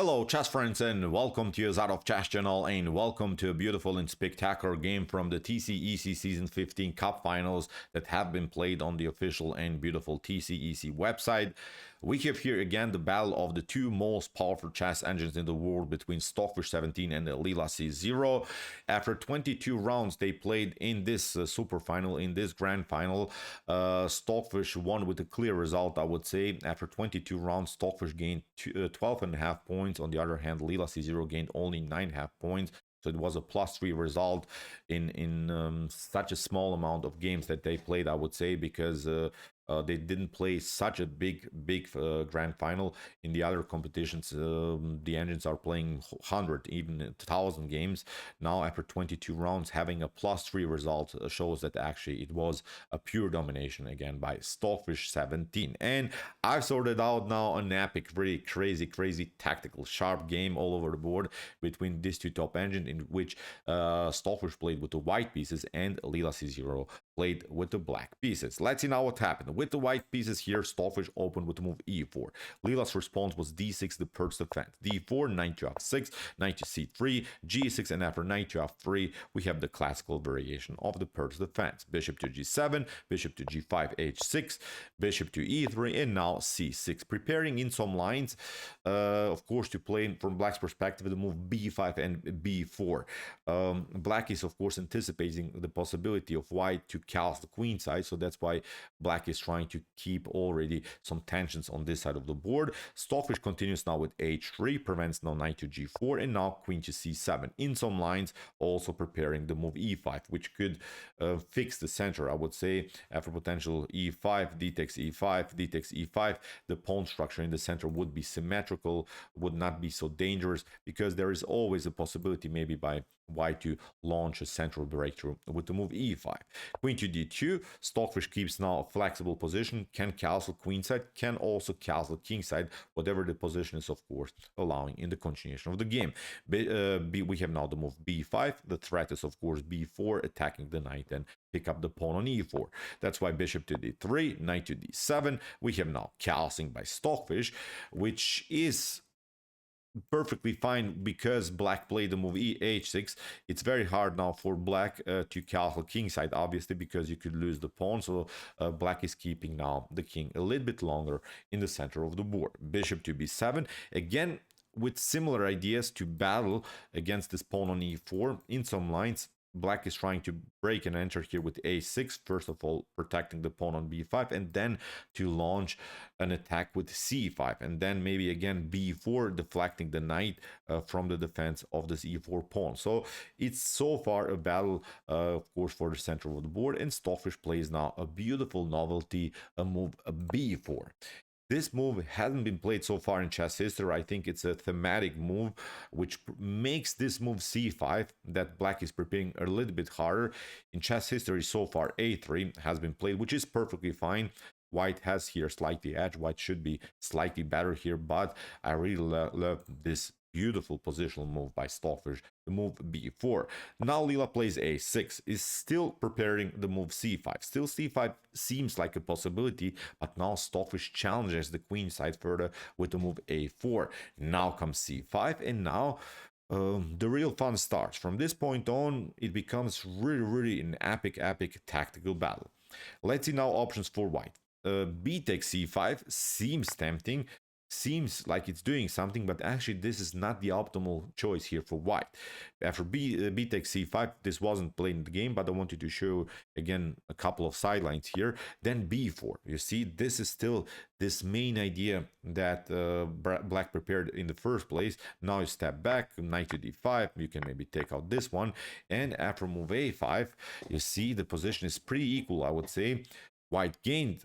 Hello chess friends and welcome to Jozarov chess channel and welcome to a beautiful and spectacular game from the TCEC Season 15 Cup Finals that have been played on the official and beautiful TCEC website. We have here again the battle of the two most powerful chess engines in the world between Stockfish 17 and the LC0. After 22 rounds they played in this super final, in this grand final, Stockfish won with a clear result, I would say. After 22 rounds, Stockfish gained 12.5 points. On the other hand, LC0 gained only 9.5 points. So it was a +3 result in such a small amount of games that they played, I would say, because they didn't play such a big grand final. In the other competitions, the engines are playing 100, even 1,000 games. Now, after 22 rounds, having a +3 result shows that actually it was a pure domination again by Stockfish 17. And I've sorted out now an epic, really crazy tactical, sharp game all over the board between these two top engines, in which Stockfish played with the white pieces and LC0 played with the black pieces. Let's see now what happened. With the white pieces here, Stockfish opened with the move e4. Leela's response was d6, the Pirc's defense. d4, knight to f6, knight to c3, g6, and after knight to f3, we have the classical variation of the Pirc's defense. Bishop to g7, bishop to g5, h6, bishop to e3, and now c6. Preparing in some lines, of course, to play from Black's perspective, the move b5 and b4. Black is, of course, anticipating the possibility of white to cast the queen side, so that's why Black is trying to keep already some tensions on this side of the board. Stockfish continues now with h3, prevents now knight to g4, and now queen to c7. In some lines, also preparing the move e5, which could fix the center, I would say. After potential e5, d takes e5, d takes e5, the pawn structure in the center would be symmetrical, would not be so dangerous, because there is always a possibility maybe by white to launch a central breakthrough with the move e5. Queen to d2, Stockfish keeps now a flexible position, can castle queenside, can also castle kingside, whatever the position is, of course, allowing in the continuation of the game. We have now the move b5, the threat is, of course, b4, attacking the knight and pick up the pawn on e4. That's why bishop to d3, knight to d7, we have now castling by Stockfish, which is perfectly fine because Black played the move h6. It's very hard now for Black to castle kingside, obviously, because you could lose the pawn. So Black is keeping now the king a little bit longer in the center of the board. Bishop to b7, again with similar ideas to battle against this pawn on e4. In some lines, Black is trying to break and enter here with a6, first of all protecting the pawn on b5, and then to launch an attack with c5, and then maybe again b4, deflecting the knight from the defense of this e4 pawn. So it's so far a battle, of course, for the center of the board, and Stockfish plays now a beautiful novelty, a move b4. This move hasn't been played so far in chess history. I think it's a thematic move which makes this move c5 that Black is preparing a little bit harder. In chess history so far, a3 has been played, which is perfectly fine. White has here slightly edge. White should be slightly better here, but I really love this beautiful positional move by Stockfish, the move b4. Now Leela plays a6, is still preparing the move c5. Still c5 seems like a possibility, but now Stockfish challenges the queen side further with the move a4. Now comes c5, and now the real fun starts. From this point on, it becomes really an epic tactical battle. Let's see now options for white. B takes c5 seems tempting, seems like it's doing something, but actually this is not the optimal choice here for white. After b takes c5, this wasn't played in the game, but I wanted to show again a couple of sidelines here. Then b4, you see, this is still this main idea that Black prepared in the first place. Now you step back, knight to d5, you can maybe take out this one, and after move a5, you see the position is pretty equal, I would say. White gained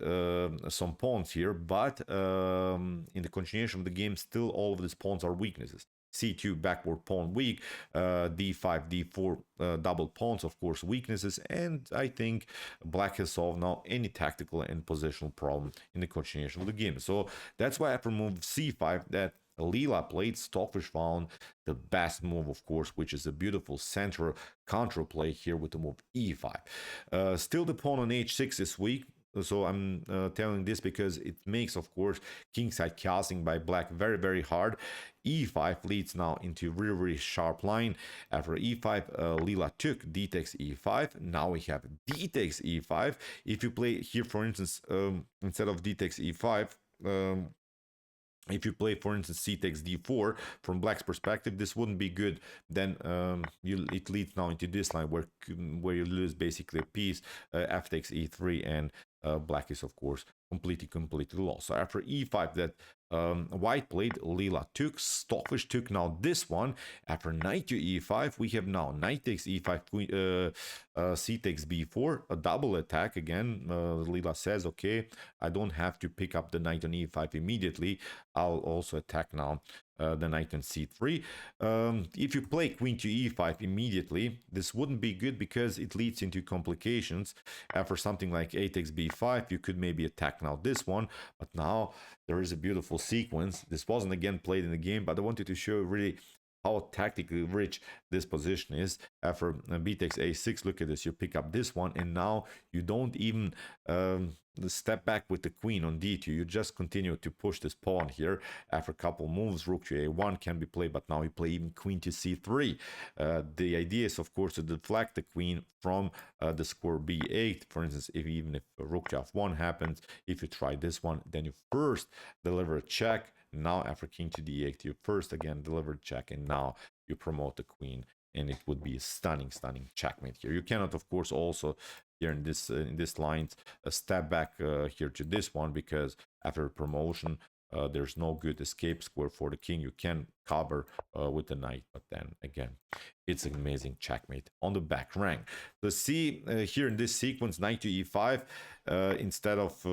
some pawns here, but in the continuation of the game, still all of these pawns are weaknesses. c2 backward pawn weak, d5, d4 double pawns, of course, weaknesses, and I think Black has solved now any tactical and positional problem in the continuation of the game. So that's why after move c5 that Leela played, Stockfish found the best move, of course, which is a beautiful central counter play here with the move e5. Still the pawn on h6 is weak. So I'm telling this because it makes, of course, kingside castling by black very, very hard. E5 leads now into really, really sharp line. After E5, Leela took D takes E5. Now we have D takes E5. If you play here, for instance, instead of D takes E5, if you play, for instance, c takes d4, from black's perspective, this wouldn't be good. Then it leads now into this line where you lose basically a piece. F takes e3, and black is, of course, completely lost. So after e5 that white played, Leela took, Stockfish took now this one. After knight to e5, we have now knight takes e5, queen, c takes b4, a double attack again. Leela says, okay, I don't have to pick up the knight on e5 immediately. I'll also attack now the knight on c3. If you play queen to e5 immediately, this wouldn't be good because it leads into complications. After something like a takes b5, you could maybe attack now this one, but now there is a beautiful sequence. This wasn't again played in the game, but I wanted to show really how tactically rich this position is. After b takes a6, look at this, you pick up this one, and now you don't even step back with the queen on d2, you just continue to push this pawn here. After a couple moves, rook to a1 can be played, but now you play even queen to c3. The idea is, of course, to deflect the queen from the square b8. For instance, even if rook to f1 happens, if you try this one, then you first deliver a check. Now after king to d8, you first again deliver check, and now you promote the queen, and it would be a stunning checkmate here. You cannot, of course, also here in this lines step back here to this one, because after promotion there's no good escape square for the king. You can cover with the knight, but then again it's an amazing checkmate on the back rank. So see here in this sequence, knight to e5 instead of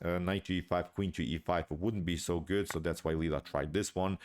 knight to e5, queen to e5, it wouldn't be so good. So that's why Leela tried this one.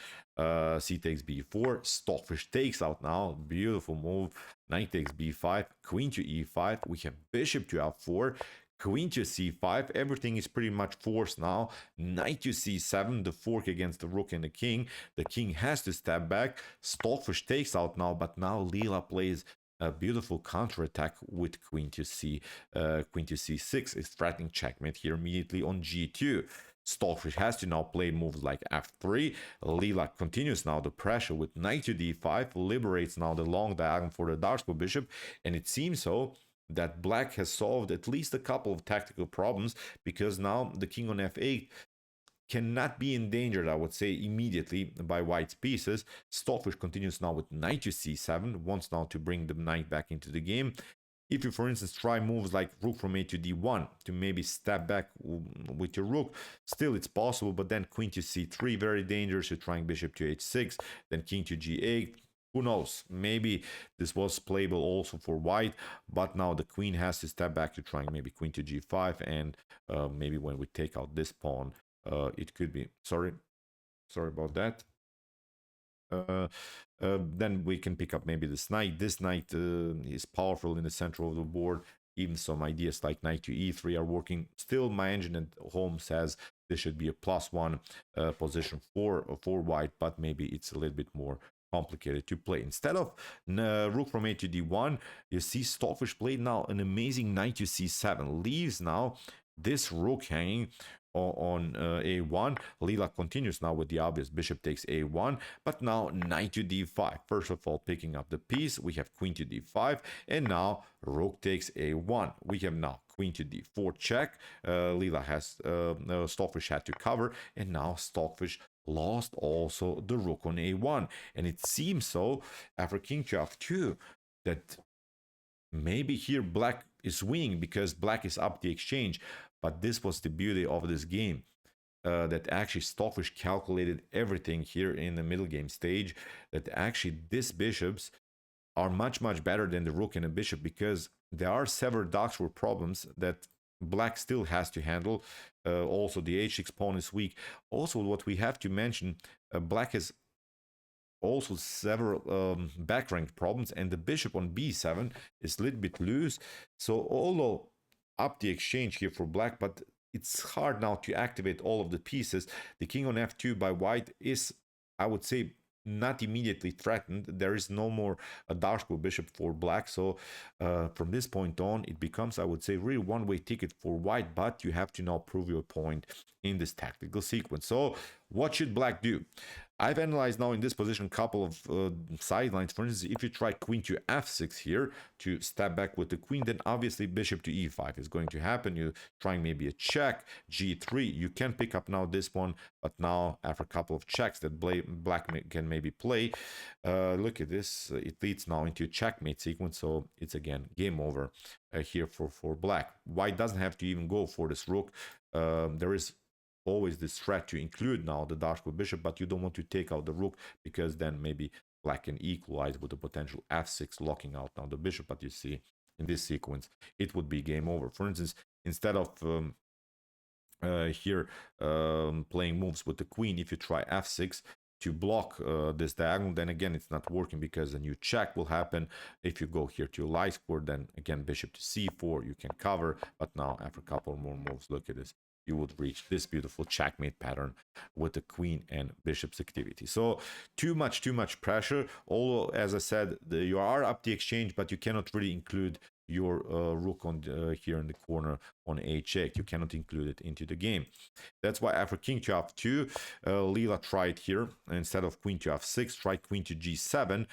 C takes b4, Stockfish takes out now, beautiful move. Knight takes b5, queen to e5, we have bishop to f4, queen to c5, everything is pretty much forced now. Knight to c7, the fork against the rook and the king. The king has to step back. Stockfish takes out now, but now Leela plays a beautiful counterattack with queen to c6. Is threatening checkmate here immediately on g2. Stockfish has to now play moves like f3. Leela continues now the pressure with knight to d5, liberates now the long diagonal for the dark square bishop, and it seems so that black has solved at least a couple of tactical problems, because now the king on f8 cannot be endangered, I would say, immediately by white's pieces. Stockfish continues now with knight to c7, wants now to bring the knight back into the game. If you, for instance, try moves like rook from a to d1 to maybe step back with your rook, still it's possible, but then queen to c3, very dangerous. You're trying bishop to h6, then king to g8. Who knows? Maybe this was playable also for white, but now the queen has to step back to trying maybe queen to g5, and maybe when we take out this pawn, it could be... Sorry about that. Then we can pick up maybe this knight. This knight is powerful in the center of the board. Even some ideas like knight to e3 are working. Still, my engine at home says this should be a +1 position for white, but maybe it's a little bit more complicated to play. Instead of rook from a to d1, you see Stockfish played now an amazing knight to c7. Leaves now this rook hanging on a1. Leela continues now with the obvious bishop takes a1, but now knight to d5. First of all, picking up the piece, we have queen to d5, and now rook takes a1. We have now queen to d4 check. Leela has Stockfish had to cover, and now Stockfish lost also the rook on a1. And it seems so after king to f2 that maybe here black is winning because black is up the exchange. But this was the beauty of this game, that actually Stockfish calculated everything here in the middle game stage, that actually these bishops are much better than the rook and the bishop, because there are several dark square problems that black still has to handle. Also the h6 pawn is weak. Also, what we have to mention, black has also several back rank problems, and the bishop on b7 is a little bit loose. So although up the exchange here for black, but it's hard now to activate all of the pieces. The king on f2 by white is, I would say, not immediately threatened. There is no more a dark square bishop for black. So from this point on, it becomes, I would say, really one-way ticket for white, but you have to now prove your point in this tactical sequence. So what should black do? I've analyzed now in this position a couple of sidelines. For instance, if you try queen to f6 here to step back with the queen, then obviously bishop to e5 is going to happen. You're trying maybe a check, g3. You can pick up now this one, but now after a couple of checks that black can maybe play, look at this. It leads now into a checkmate sequence, so it's again game over here for black. White doesn't have to even go for this rook. There is always this threat to include now the dark square bishop, but you don't want to take out the rook because then maybe black can equalize with the potential f6 locking out now the bishop. But you see in this sequence it would be game over. For instance, instead of here playing moves with the queen, if you try f6 to block this diagonal, then again it's not working because a new check will happen. If you go here to a light square, then again bishop to c4, you can cover. But now after a couple more moves, look at this, you would reach this beautiful checkmate pattern with the queen and bishop's activity. So too much pressure. Although, as I said, you are up the exchange, but you cannot really include your rook on here in the corner on h8. You cannot include it into the game. That's why after king to f2, Leela tried here, instead of queen to f6, tried queen to g7.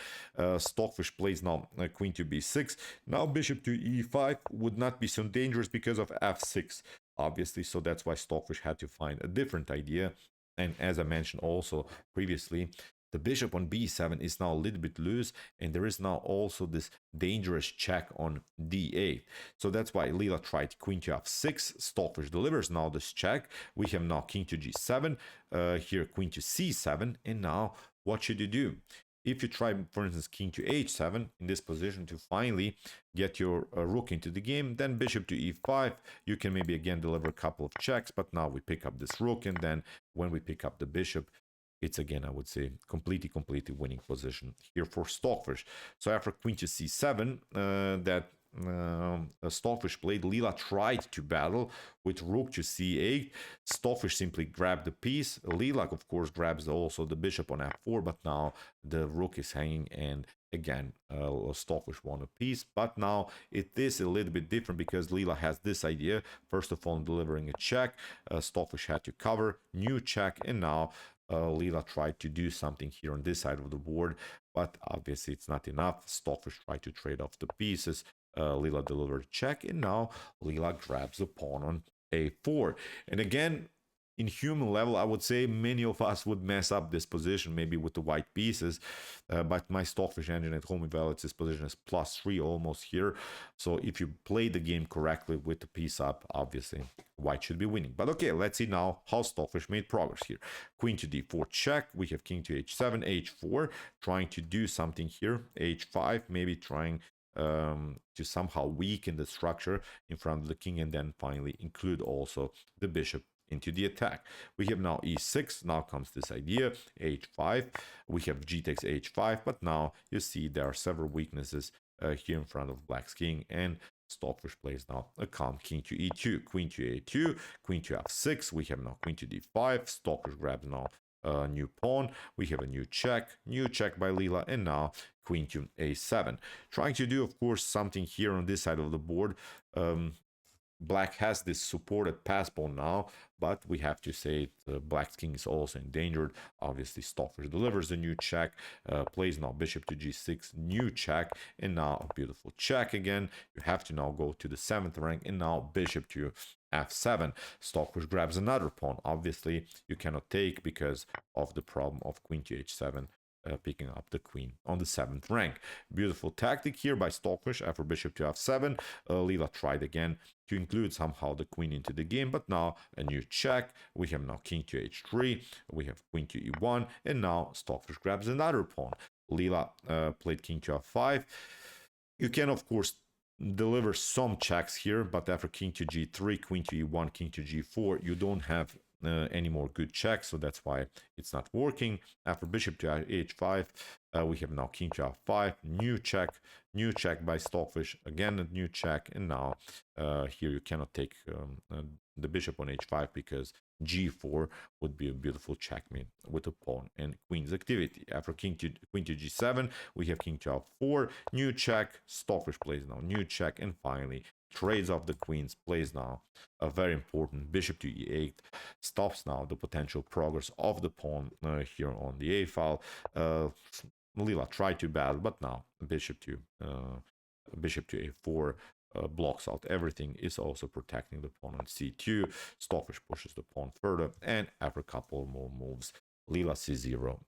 Stockfish plays now queen to b6. Now bishop to e5 would not be so dangerous because of f6, obviously. So that's why Stockfish had to find a different idea. And as I mentioned also previously, the bishop on b7 is now a little bit loose, and there is now also this dangerous check on d8. So that's why Leela tried queen to f6. Stockfish delivers now this check. We have now king to g7, here queen to c7, and now what should you do? If you try, for instance, king to h7 in this position to finally get your rook into the game, then bishop to e5, you can maybe again deliver a couple of checks, but now we pick up this rook, and then when we pick up the bishop, it's again, I would say, completely winning position here for Stockfish. So after queen to c7, that Stockfish played, Leela tried to battle with rook to c8. Stockfish simply grabbed the piece. Leela, of course, grabs also the bishop on f4, but now the rook is hanging, and again, Stockfish won a piece. But now it is a little bit different because Leela has this idea. First of all, delivering a check, Stockfish had to cover, new check, and now Leela tried to do something here on this side of the board, but obviously it's not enough. Stockfish tried to trade off the pieces. Leela delivered a check, and now Leela grabs the pawn on a4. And again, in human level, I would say many of us would mess up this position, maybe with the white pieces, but my Stockfish engine at home evaluates this position as +3 almost here. So if you play the game correctly with the piece up, obviously white should be winning. But okay, let's see now how Stockfish made progress here. Queen to d4 check. We have king to h7, h4, trying to do something here. h5, maybe trying to somehow weaken the structure in front of the king, and then finally include also the bishop into the attack. We have now e6. Now comes this idea, h5. We have g takes h5, but now you see there are several weaknesses here in front of black's king, and Stockfish plays now a calm king to e2, queen to a2, queen to f6. We have now queen to d5. Stockfish grabs now a new pawn. We have a new check by Leela, and now queen to a7. Trying to do, of course, something here on this side of the board. Black has this supported pass pawn now, but we have to say black's king is also endangered. Obviously, Stockfish delivers a new check, plays now bishop to g6, new check, and now a beautiful check again. You have to now go to the 7th rank, and now bishop to f7. Stockfish grabs another pawn. Obviously, you cannot take because of the problem of queen to h7. Picking up the queen on the 7th rank. Beautiful tactic here by Stockfish after bishop to f7. Leela tried again to include somehow the queen into the game, but now a new check. We have now king to h3. We have queen to e1, and now Stockfish grabs another pawn. Leela played king to f5. You can, of course, deliver some checks here, but after king to g3, queen to e1, king to g4, you don't have any more good checks, so that's why it's not working. After bishop to h5, we have now king to f5, new check by Stockfish, again a new check, and now here you cannot take the bishop on h5 because g4 would be a beautiful checkmate with a pawn and queen's activity. After queen to g7, we have king to f4, new check, Stockfish plays now new check, and finally trades off the queens, plays now a very important bishop to e8, stops now the potential progress of the pawn here on the a file. Leela tried to battle, but now bishop to a4 blocks out everything, is also protecting the pawn on c2. Stockfish pushes the pawn further, and after a couple more moves, Leela c0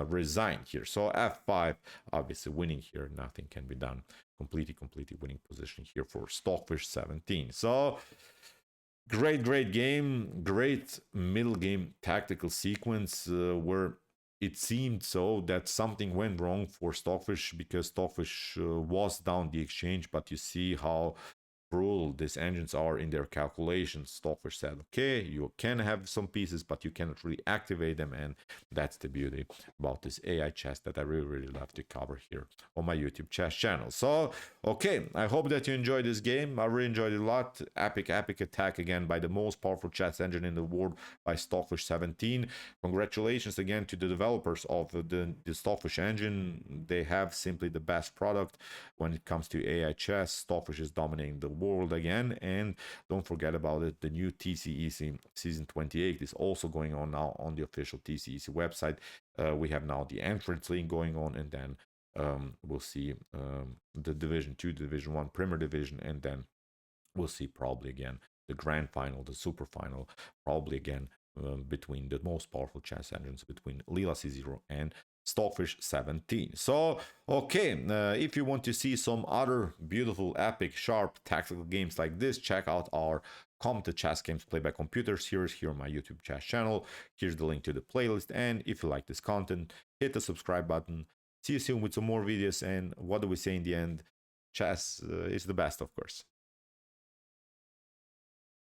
resigned here. So f5, obviously winning here, nothing can be done. Completely winning position here for Stockfish 17. So great game, great middle game tactical sequence where it seemed so that something went wrong for Stockfish because Stockfish was down the exchange, but you see how brutal these engines are in their calculations. Stockfish said, okay, you can have some pieces, but you cannot really activate them, and that's the beauty about this AI chess that I really love to cover here on my YouTube chess channel. So, okay, I hope that you enjoyed this game. I really enjoyed it a lot. Epic attack again by the most powerful chess engine in the world by Stockfish 17. Congratulations again to the developers of the Stockfish engine. They have simply the best product when it comes to AI chess. Stockfish is dominating the world again, and don't forget about it, the new TCEC season 28 is also going on now on the official TCEC website. We have now the entrance link going on, and then we'll see the division 2, division 1, premier division, and then we'll see probably again the grand final, the super final, probably again between the most powerful chess engines, between Leela0 and Stockfish 17. So, okay, if you want to see some other beautiful, epic, sharp, tactical games like this, check out our Come to Chess Games Play by Computer series here on my YouTube chess channel. Here's the link to the playlist, and if you like this content, hit the subscribe button. See you soon with some more videos, and what do we say in the end? Chess is the best, of course.